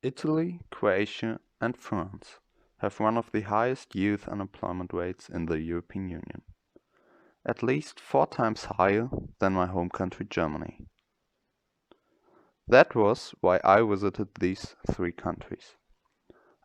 Italy, Croatia and France have one of the highest youth unemployment rates in the European Union, at least 4 times higher than my home country Germany. That was why I visited these 3 countries.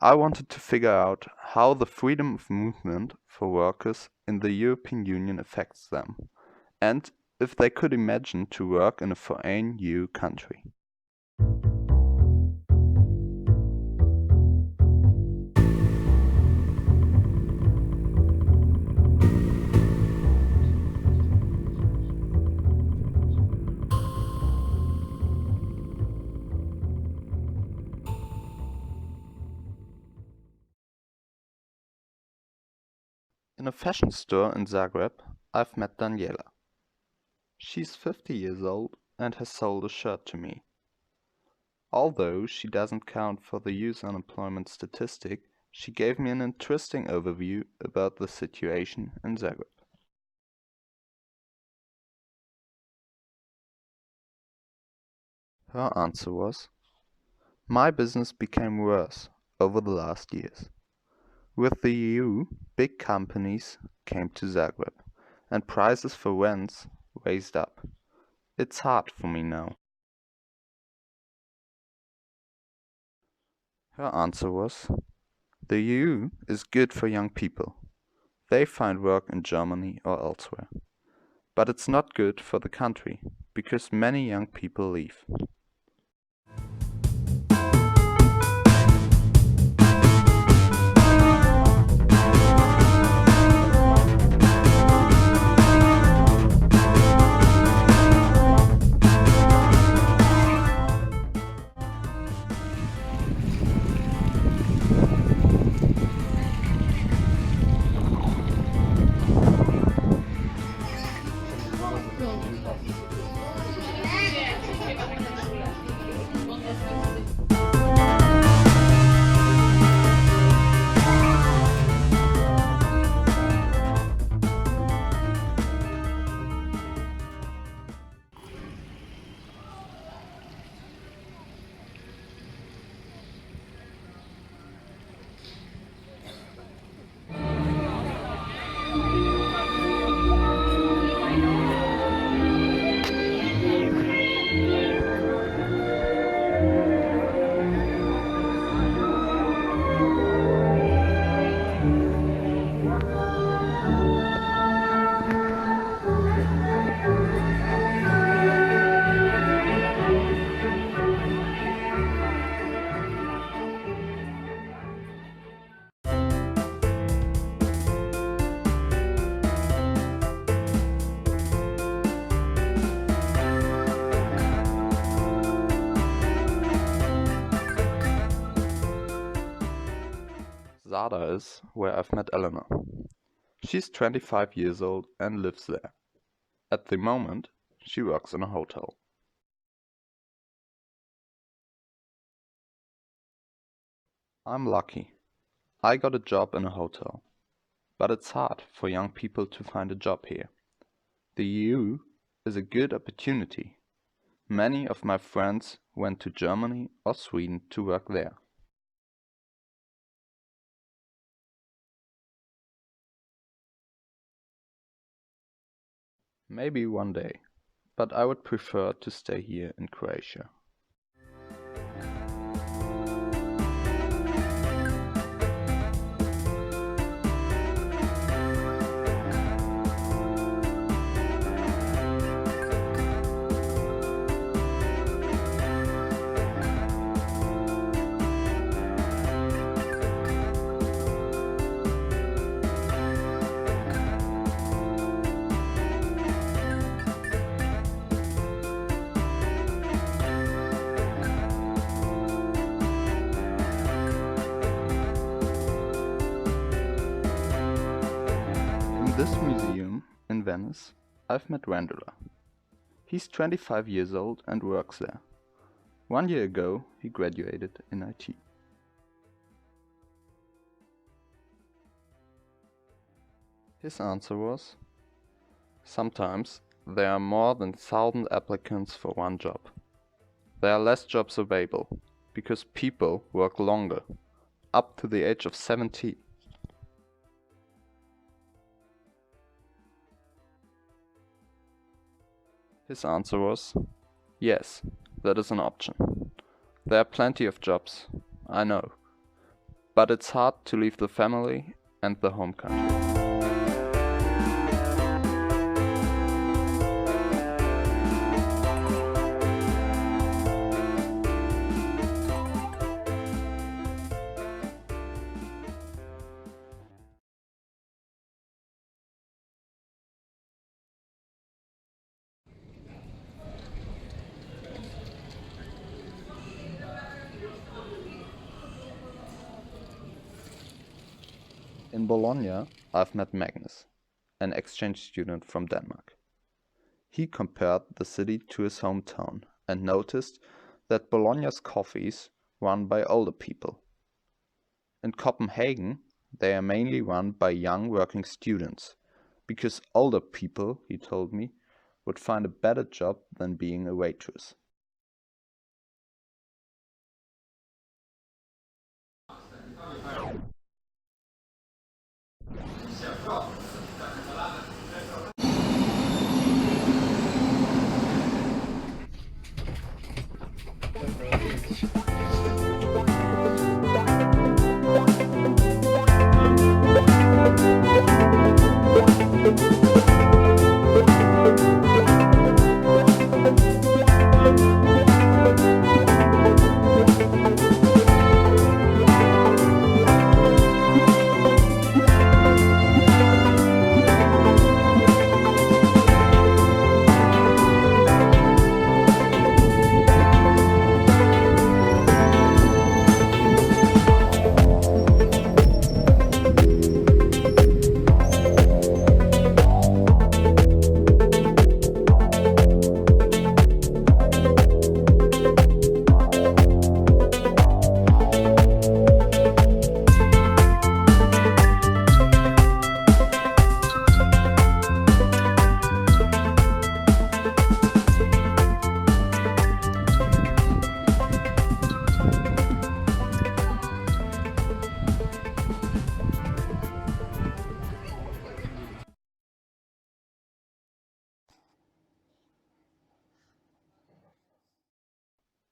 I wanted to figure out how the freedom of movement for workers in the European Union affects them, and if they could imagine to work in a foreign EU country. In a fashion store in Zagreb, I've met Daniela. She's 50 years old and has sold a shirt to me. Although she doesn't count for the youth unemployment statistic, she gave me an interesting overview about the situation in Zagreb. Her answer was, "My business became worse over the last years. With the EU, big companies came to Zagreb, and prices for rents raised up. It's hard for me now." Her answer was, "The EU is good for young people. They find work in Germany or elsewhere. But it's not good for the country, because many young people leave." Zada is where I've met Eleanor. She's 25 years old and lives there. At the moment, she works in a hotel. I'm lucky. I got a job in a hotel. But it's hard for young people to find a job here. The EU is a good opportunity. Many of my friends went to Germany or Sweden to work there. Maybe one day, but I would prefer to stay here in Croatia. In this museum in Venice, I've met Randula. He's 25 years old and works there. 1 year ago, he graduated in IT. His answer was, "Sometimes there are more than 1,000 applicants for one job. There are less jobs available, because people work longer, up to the age of 70. His answer was, yes, that is an option. There are plenty of jobs, I know, but it's hard to leave the family and the home country. In Bologna, I've met Magnus, an exchange student from Denmark. He compared the city to his hometown and noticed that Bologna's coffees run by older people. In Copenhagen, they are mainly run by young working students, because older people, he told me, would find a better job than being a waitress.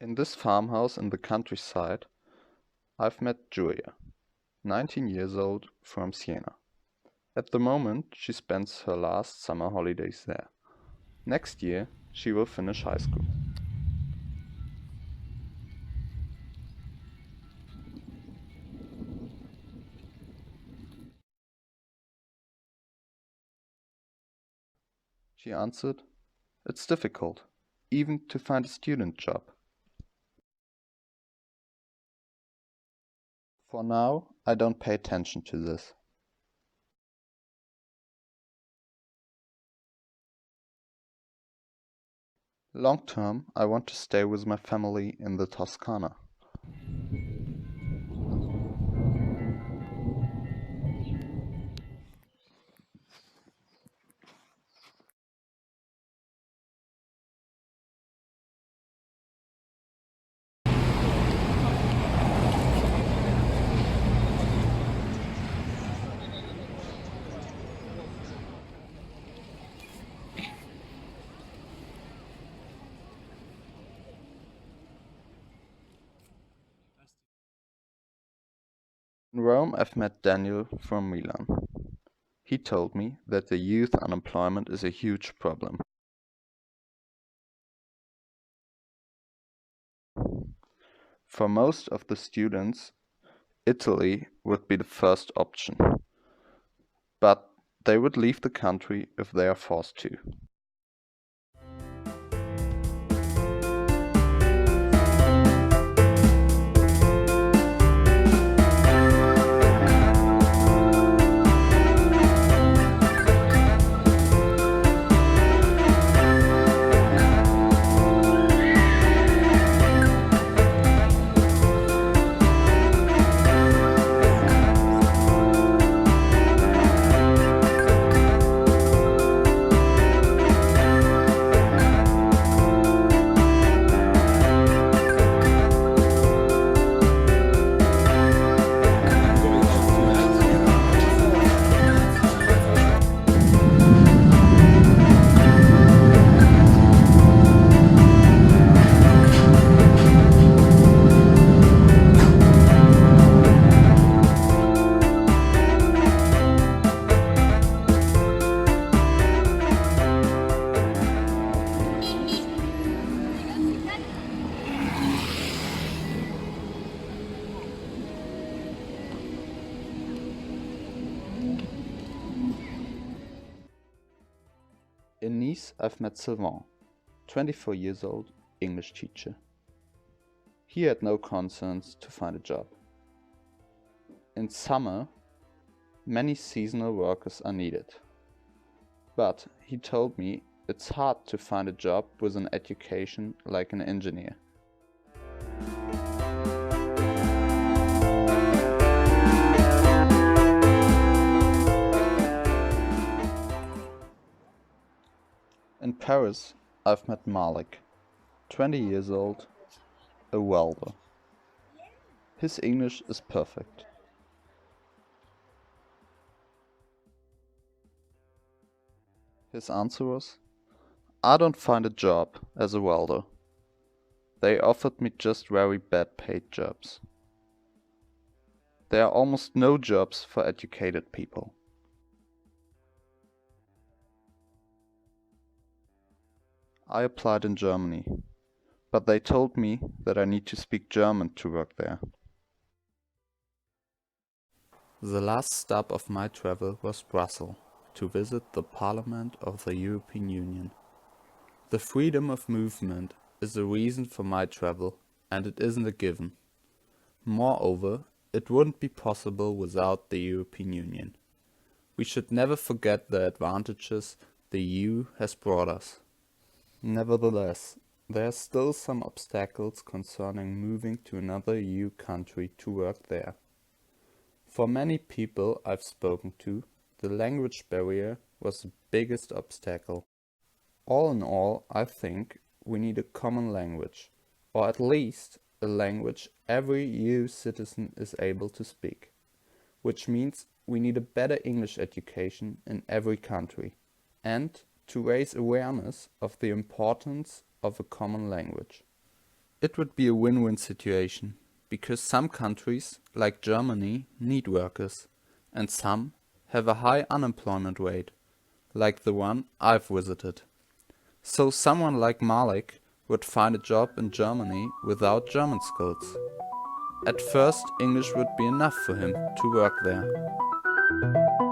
In this farmhouse in the countryside, I've met Julia, 19 years old, from Siena. At the moment, she spends her last summer holidays there. Next year, she will finish high school. She answered, "It's difficult, even to find a student job. For now, I don't pay attention to this. Long term, I want to stay with my family in the Toscana." In Rome, I've met Daniel from Milan. He told me that the youth unemployment is a huge problem. For most of the students, Italy would be the first option, but they would leave the country if they are forced to. In Nice, I've met Sylvain, 24 years old, English teacher. He had no concerns to find a job. In summer, many seasonal workers are needed. But he told me it's hard to find a job with an education like an engineer. In Paris, I've met Malik, 20 years old, a welder. His English is perfect. His answer was, I don't find a job as a welder. They offered me just very bad paid jobs. There are almost no jobs for educated people. I applied in Germany, but they told me that I need to speak German to work there. The last stop of my travel was Brussels, to visit the Parliament of the European Union. The freedom of movement is the reason for my travel, and it isn't a given. Moreover, it wouldn't be possible without the European Union. We should never forget the advantages the EU has brought us. Nevertheless, there are still some obstacles concerning moving to another EU country to work there. For many people I've spoken to, the language barrier was the biggest obstacle. All in all, I think we need a common language, or at least a language every EU citizen is able to speak, which means we need a better English education in every country, and to raise awareness of the importance of a common language. It would be a win-win situation, because some countries, like Germany, need workers, and some have a high unemployment rate, like the one I've visited. So someone like Malik would find a job in Germany without German skills. At first, English would be enough for him to work there.